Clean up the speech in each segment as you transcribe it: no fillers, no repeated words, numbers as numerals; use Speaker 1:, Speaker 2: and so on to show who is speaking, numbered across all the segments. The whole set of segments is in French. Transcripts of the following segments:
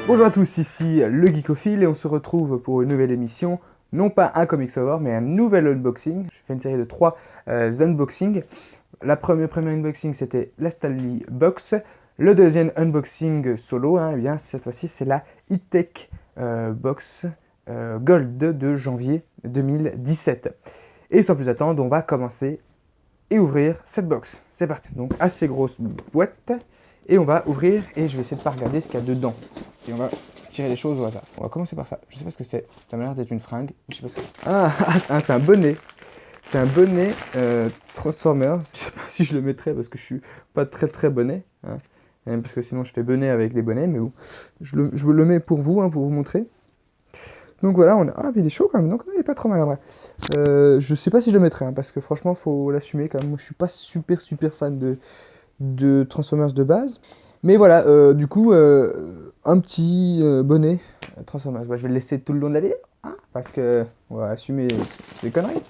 Speaker 1: Bonjour à tous, ici le Geekophile et on se retrouve pour une nouvelle émission. Non pas un Comics Over, mais un nouvel unboxing. Je fais une série de 3 unboxings. La première unboxing, c'était la Stanley Box. Le deuxième unboxing solo, eh bien, cette fois-ci, c'est la E-Tech Box Gold de janvier 2017. Et sans plus attendre, on va commencer et ouvrir cette box. C'est parti. Donc, assez grosse boîte. Et on va ouvrir et je vais essayer de ne pas regarder ce qu'il y a dedans. Et on va tirer les choses au hasard. On va commencer par ça. Je sais pas ce que c'est. Ça m'a l'air d'être une fringue. Je sais pas ce que c'est. C'est un bonnet. C'est un bonnet Transformers. Je sais pas si je le mettrais parce que je suis pas très bonnet. Hein. Même parce que sinon je fais bonnet avec les bonnets. Mais bon, je le mets pour vous, pour vous montrer. Donc voilà, on a... Ah, mais il est chaud quand même. Donc non, il est pas trop mal en vrai. Je sais pas si je le mettrais. Parce que franchement, faut l'assumer quand même. Moi, je suis pas super fan de Transformers de base. Mais voilà, du coup, un petit bonnet Transformers. Bah, je vais le laisser tout le long de la vidéo, hein, parce que on va assumer les conneries.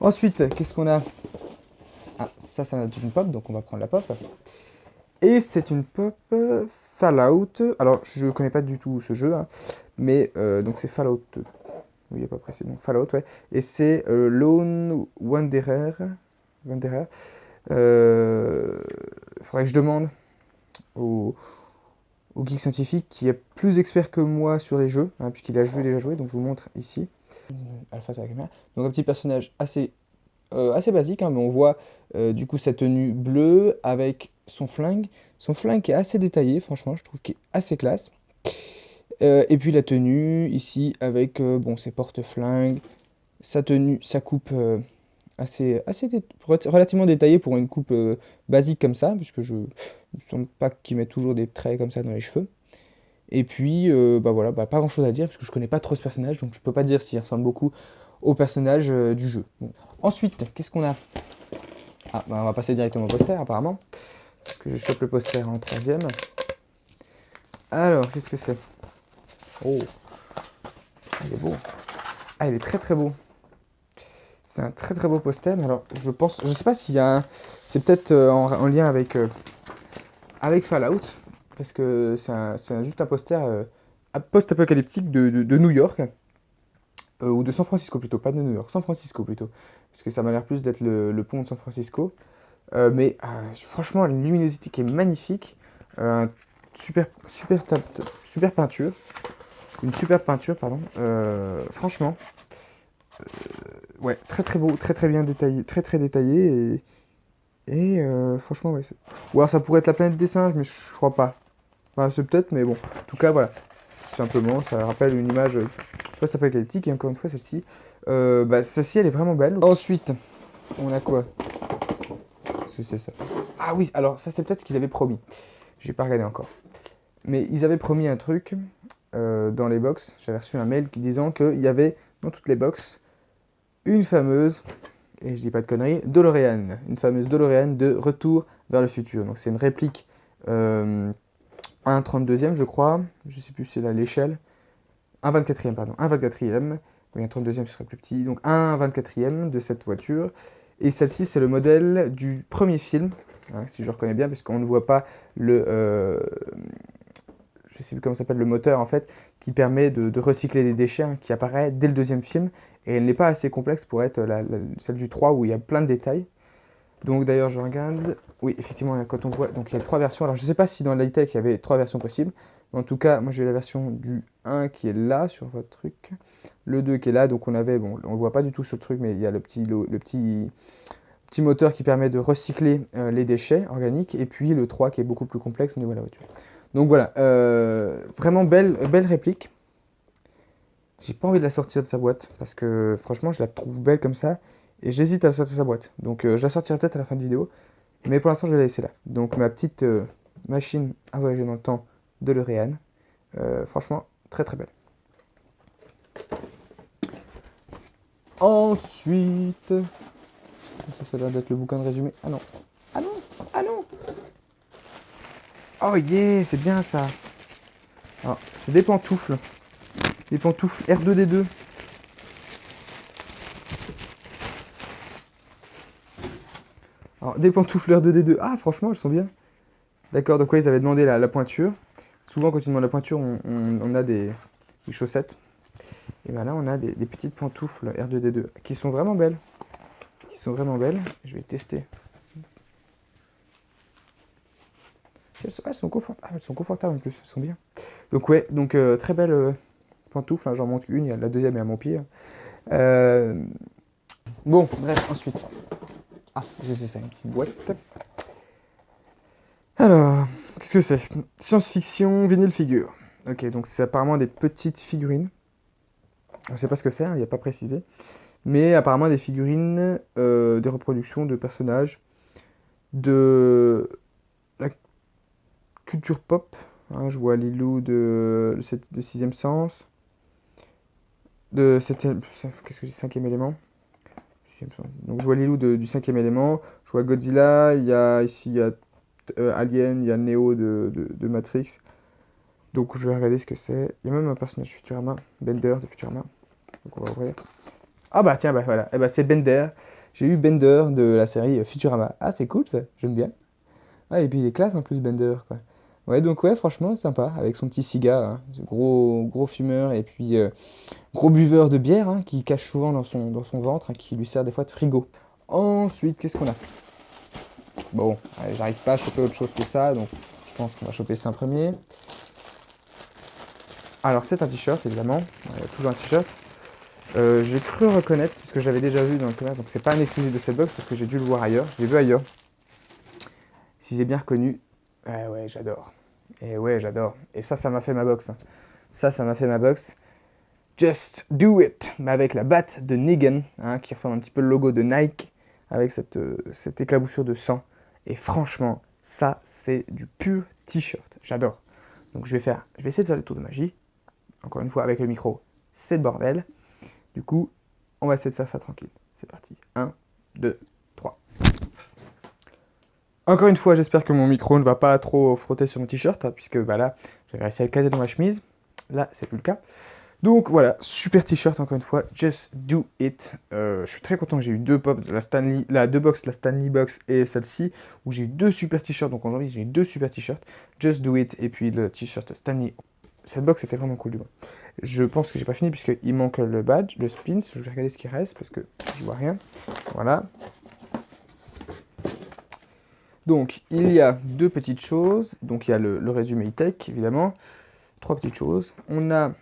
Speaker 1: Ensuite, qu'est-ce qu'on a? Ah, ça c'est une pop, donc on va prendre la pop. Et c'est une pop Fallout. Alors, je connais pas du tout ce jeu, hein, mais donc c'est Fallout. Oui, il n'y a pas précis. Donc Fallout, ouais. Et c'est Lone Wanderer. Wanderer. Faudrait que je demande au geek scientifique qui est plus expert que moi sur les jeux, hein, puisqu'il a déjà joué, donc je vous montre ici. Alpha sur la caméra. Donc un petit personnage assez basique, hein, mais on voit du coup sa tenue bleue avec son flingue. Son flingue qui est assez détaillé, franchement, je trouve qu'il est assez classe. Et puis la tenue ici avec bon, ses porte-flingues, sa tenue, sa coupe relativement détaillée pour une coupe basique comme ça, puisque je ne sens pas qu'il met toujours des traits comme ça dans les cheveux. Et puis, bah voilà, bah, pas grand chose à dire, parce que je connais pas trop ce personnage, donc je peux pas dire s'il ressemble beaucoup au personnage du jeu. Bon. Ensuite, qu'est-ce qu'on a? Ah, bah on va passer directement au poster apparemment, parce que je chope le poster en troisième. Alors, qu'est-ce que c'est? Oh, il est beau. Ah, il est très beau. C'est un très beau poster, mais alors je sais pas s'il y a c'est peut-être en lien avec Fallout, parce que c'est juste un poster post-apocalyptique de New York, ou de San Francisco plutôt, pas de New York, San Francisco plutôt, parce que ça m'a l'air plus d'être le pont de San Francisco, mais franchement, une luminosité qui est magnifique, super, super peinture, une super peinture, pardon, franchement. Ouais, très beau, très bien détaillé, très détaillé et franchement ouais. Ou alors ça pourrait être la planète des singes, mais je crois pas. Enfin, c'est peut-être, mais bon. En tout cas, voilà. Simplement, ça rappelle une image post-apocalyptique et encore une fois celle-ci. Bah, celle-ci, elle est vraiment belle. Ensuite, on a quoi? Qu'est-ce que c'est ça? Ah oui, alors ça c'est peut-être ce qu'ils avaient promis. J'ai pas regardé encore. Mais ils avaient promis un truc dans les box. J'avais reçu un mail qui disant qu'il y avait dans toutes les box une fameuse, et je dis pas de conneries, DeLorean. Une fameuse DeLorean de Retour vers le futur. Donc c'est une réplique un 32e, je crois. Je sais plus si c'est là l'échelle. Un 24e, pardon. Un 24e. Oui, un 32e, ce serait plus petit. Donc un 24e de cette voiture. Et celle-ci, c'est le modèle du premier film. Hein, si je reconnais bien, parce qu'on ne voit pas le... je sais plus comment s'appelle le moteur, en fait, qui permet de recycler des déchets, hein, qui apparaît dès le deuxième film. Et elle n'est pas assez complexe pour être celle du 3 où il y a plein de détails. Donc d'ailleurs, je regarde. Oui, effectivement, quand on voit. Donc il y a 3 versions. Alors je ne sais pas si dans l'high-tech il y avait 3 versions possibles. Mais en tout cas, moi j'ai la version du 1 qui est là sur votre truc. Le 2 qui est là. Donc on avait. Bon, on ne le voit pas du tout sur le truc, mais il y a le petit moteur qui permet de recycler les déchets organiques. Et puis le 3 qui est beaucoup plus complexe au niveau de la voiture. Donc voilà. Vraiment belle réplique. J'ai pas envie de la sortir de sa boîte. Parce que franchement, je la trouve belle comme ça. Et j'hésite à sortir sa boîte. Donc je la sortirai peut-être à la fin de vidéo. Mais pour l'instant, je vais la laisser là. Donc ma petite machine à voyager dans le temps de l'Euréan. Franchement, très belle. Ensuite... Ça a l'air d'être le bouquin de résumé. Ah non. Ah non. Ah non. Oh yeah, c'est bien ça. Alors, c'est des pantoufles. Des pantoufles R2D2. Alors, des pantoufles R2D2. Ah, franchement, elles sont bien. D'accord, donc ouais, ils avaient demandé la pointure. Souvent, quand tu demandes la pointure, on a des chaussettes. Et ben là, on a des petites pantoufles R2D2 qui sont vraiment belles. Qui sont vraiment belles. Je vais tester. Elles sont confortables. Ah, elles sont confortables en plus. Elles sont bien. Donc ouais, donc très belle pantoufle. Hein, j'en montre une. La deuxième est à mon pied. Euh, Bon, bref, ensuite. Ah, c'est ça, une petite boîte. Alors, qu'est-ce que c'est? Science-fiction, vinyle figure. Ok, donc c'est apparemment des petites figurines. On ne sait pas ce que c'est, hein, il n'y a pas précisé. Mais apparemment des figurines, des reproductions de personnages de la culture pop. Hein, je vois Lilou de Sixième Sens. Qu'est-ce que j'ai? Cinquième élément. Donc je vois Lilou du cinquième élément. Je vois Godzilla. Il y a Alien. Il y a Neo de Matrix. Donc je vais regarder ce que c'est. Il y a même un personnage Futurama, Bender de Futurama. Donc on va ouvrir. Ah bah tiens, bah voilà. Eh bah c'est Bender. J'ai eu Bender de la série Futurama. Ah c'est cool ça, j'aime bien. Ah et puis il est classe en plus Bender quoi. Ouais donc ouais franchement sympa avec son petit cigare, hein. Ce gros fumeur et puis gros buveur de bière hein, qui cache souvent dans son ventre, hein, qui lui sert des fois de frigo. Ensuite qu'est-ce qu'on a? Bon, allez, j'arrive pas à choper autre chose que ça donc je pense qu'on va choper ça en premier. Alors c'est un t-shirt évidemment, il y a toujours un t-shirt. J'ai cru reconnaître, parce que je l'avais déjà vu dans le commerce, donc c'est pas un exclusif de cette box, parce que j'ai dû le voir ailleurs, je l'ai vu ailleurs. Si j'ai bien reconnu, ouais j'adore. Et ouais j'adore. Et ça m'a fait ma box. Hein. Ça m'a fait ma box. Just Do It, mais avec la batte de Negan, hein, qui ressemble un petit peu le logo de Nike, avec cette éclaboussure de sang. Et franchement, ça c'est du pur t-shirt, j'adore. Donc je vais essayer de faire le tour de magie. Encore une fois avec le micro, c'est le bordel. Du coup, on va essayer de faire ça tranquille. C'est parti. 1, 2, 3. Encore une fois, j'espère que mon micro ne va pas trop frotter sur mon t-shirt, hein, puisque bah là, j'ai réussi à le caser dans ma chemise. Là, c'est plus le cas. Donc voilà, super t-shirt encore une fois, Just Do It. Je suis très content, j'ai eu deux pop, deux box, la Stanley box et celle-ci, où j'ai eu deux super t-shirts. Donc en janvier, j'ai eu deux super t-shirts, Just Do It et puis le t-shirt Stanley. Cette box était vraiment cool du moins. Je pense que j'ai pas fini puisqu'il manque le badge, le spins. Je vais regarder ce qui reste parce que je vois rien. Voilà. Donc il y a deux petites choses. Donc il y a le résumé e-tech évidemment. Trois petites choses. On a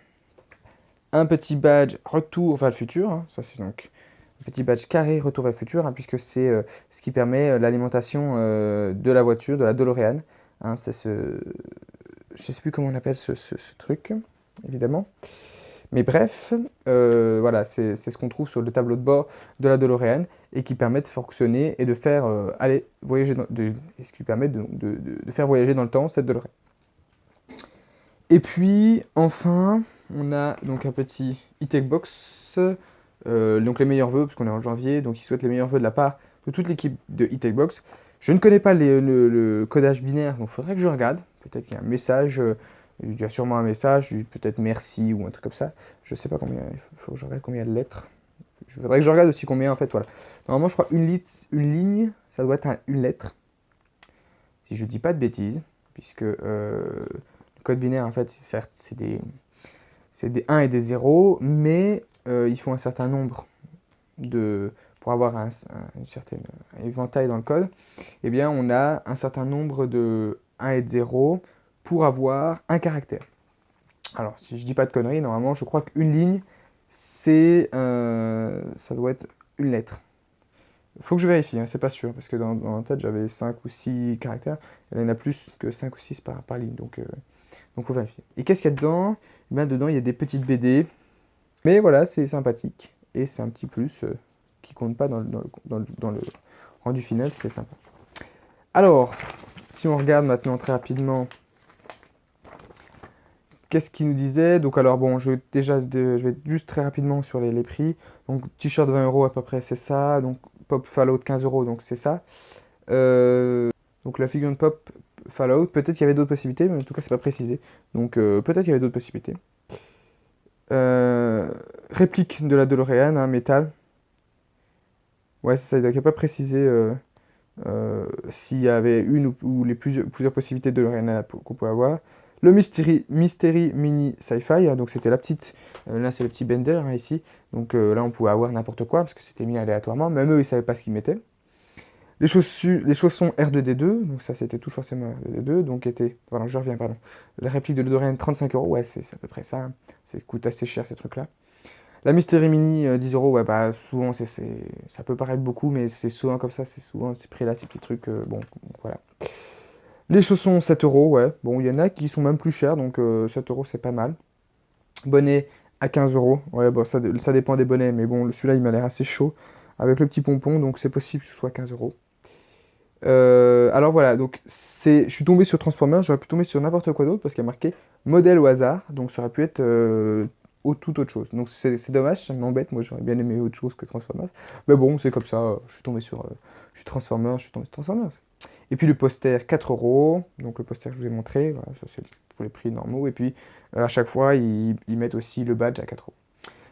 Speaker 1: un petit badge retour vers le futur. Hein. Ça c'est donc un petit badge carré retour vers le futur hein, puisque c'est ce qui permet l'alimentation de la voiture, de la DeLorean. Hein, c'est je sais plus comment on appelle ce truc évidemment. Mais bref, voilà, c'est ce qu'on trouve sur le tableau de bord de la DeLorean et qui permet de fonctionner et de faire aller voyager et ce qui permet de faire voyager dans le temps cette DeLorean. Et puis enfin, on a donc un petit e-tech box, donc les meilleurs vœux parce qu'on est en janvier, donc ils souhaitent les meilleurs vœux de la part de toute l'équipe de e-tech box. Je ne connais pas le codage binaire, donc il faudrait que je regarde. Peut-être qu'il y a un message. Il y a sûrement un message, peut-être merci ou un truc comme ça. Je sais pas combien, il faut que je regarde combien de lettres. Je voudrais que je regarde aussi combien en fait, voilà. Normalement, je crois une ligne, ça doit être une lettre. Si je dis pas de bêtises, puisque le code binaire en fait, certes, c'est des 1 et des 0, mais il faut un certain nombre pour avoir une certaine éventail dans le code, eh bien on a un certain nombre de 1 et de 0 pour avoir un caractère. Alors, si je dis pas de conneries, normalement, je crois qu'une ligne, ça doit être une lettre. Il faut que je vérifie, hein, c'est pas sûr, parce que dans la tête, j'avais 5 ou 6 caractères. Il y en a plus que 5 ou 6 par ligne, donc faut vérifier. Et qu'est-ce qu'il y a dedans? Eh bien, dedans, il y a des petites BD. Mais voilà, c'est sympathique. Et c'est un petit plus qui compte pas dans le rendu final, c'est sympa. Alors, si on regarde maintenant très rapidement, qu'est-ce qu'il nous disait? Donc alors bon, je vais être juste très rapidement sur les prix. Donc t-shirt 20 euros à peu près, c'est ça. Donc Pop Fallout 15 euros, donc c'est ça. Donc la figurine Pop Fallout, peut-être qu'il y avait d'autres possibilités, mais en tout cas c'est pas précisé. Donc peut-être qu'il y avait d'autres possibilités. Réplique de la DeLorean, hein, métal. Ouais, c'est ça, il n'a pas précisé s'il y avait une ou plusieurs possibilités de DeLorean qu'on pouvait avoir. Le Mystery Mini Sci-Fi, donc c'était la petite, là c'est le petit Bender hein, ici, donc là on pouvait avoir n'importe quoi parce que c'était mis aléatoirement, même eux ils savaient pas ce qu'ils mettaient. Les chaussons R2D2, donc ça c'était tout forcément R2D2, donc était, voilà je reviens pardon, la réplique de l'Odorian 35 euros, ouais c'est à peu près ça, hein. Ça coûte assez cher ces trucs là. La Mystery Mini 10 euros, ouais bah souvent ça peut paraître beaucoup, mais c'est souvent comme ça, c'est souvent ces prix là, ces petits trucs, bon voilà. Les chaussons 7 euros, ouais. Bon, il y en a qui sont même plus chers, donc 7 euros, c'est pas mal. Bonnet à 15 euros. Ouais, bon, ça dépend des bonnets, mais bon, celui-là, il m'a l'air assez chaud. Avec le petit pompon, donc c'est possible que ce soit 15 euros. Alors voilà, donc je suis tombé sur Transformers, j'aurais pu tomber sur n'importe quoi d'autre parce qu'il y a marqué modèle au hasard, donc ça aurait pu être tout autre chose. Donc c'est dommage, ça m'embête, moi j'aurais bien aimé autre chose que Transformers. Mais bon, c'est comme ça, je suis tombé sur je suis Transformers, je suis tombé sur Transformers. Et puis le poster 4 euros, donc le poster que je vous ai montré, voilà, ça c'est pour les prix normaux. Et puis à chaque fois, ils mettent aussi le badge à 4 euros.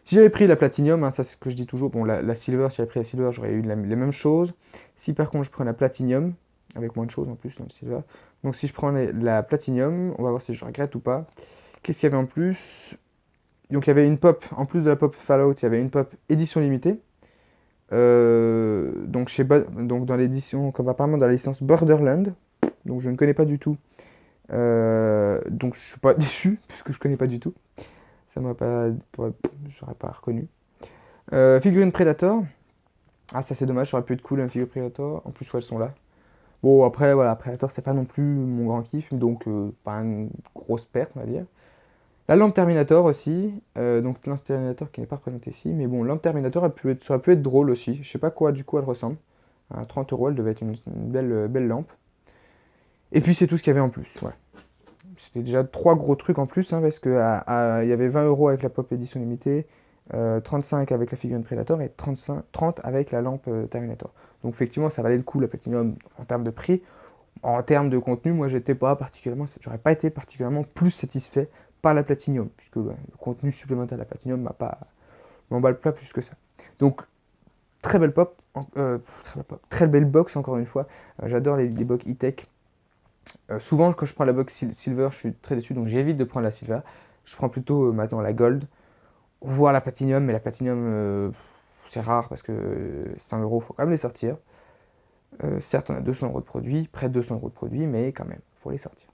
Speaker 1: Si j'avais pris la Platinum, hein, ça c'est ce que je dis toujours, bon la Silver, si j'avais pris la Silver, j'aurais eu les mêmes choses. Si par contre je prends la Platinum, avec moins de choses en plus dans le Silver, donc si je prends la Platinum, on va voir si je regrette ou pas. Qu'est-ce qu'il y avait en plus? Donc il y avait une pop, en plus de la pop Fallout, il y avait une pop édition limitée. Donc dans l'édition, comme apparemment dans la licence Borderland, donc je ne connais pas du tout. Donc je suis pas déçu, puisque je connais pas du tout. Ça m'a pas. J'aurais pas reconnu. Figurine Predator. Ah, ça c'est dommage, ça aurait pu être cool un figure Predator. En plus, ouais, elles sont là. Bon, après, voilà, Predator c'est pas non plus mon grand kiff, donc pas une grosse perte, on va dire. La lampe Terminator aussi. Donc lampe Terminator qui n'est pas représentée ici. Mais bon, lampe Terminator, ça aurait pu être drôle aussi. Je sais pas quoi, du coup, elle ressemble. À 30 euros, elle devait être une belle lampe. Et puis c'est tout ce qu'il y avait en plus, ouais. C'était déjà 3 gros trucs en plus, hein, parce que il y avait 20 euros avec la pop édition limitée, 35 avec la figurine Predator et 30 avec la lampe Terminator. Donc effectivement, ça valait le coup la Platinum en termes de prix. En termes de contenu, moi j'aurais pas été particulièrement plus satisfait par la Platinum, puisque le contenu supplémentaire de la Platinum m'emballe pas plus que ça. Donc très belle pop, très belle box encore une fois. J'adore les box e-tech. Souvent, quand je prends la box silver, je suis très déçu, donc j'évite de prendre la silver. Je prends plutôt maintenant la gold, voire la platinum, mais la platinum, c'est rare parce que 100 euros, il faut quand même les sortir. Certes, on a 200 euros de produits, près de 200 euros de produits, mais quand même, il faut les sortir.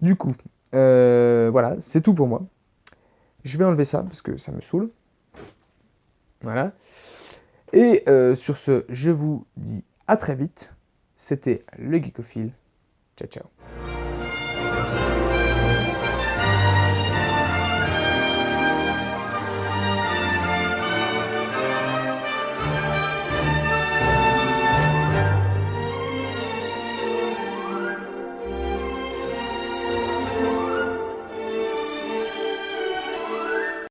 Speaker 1: Du coup, voilà, c'est tout pour moi. Je vais enlever ça parce que ça me saoule. Voilà. Et sur ce, je vous dis à très vite. C'était le Geekophile. Ciao, ciao.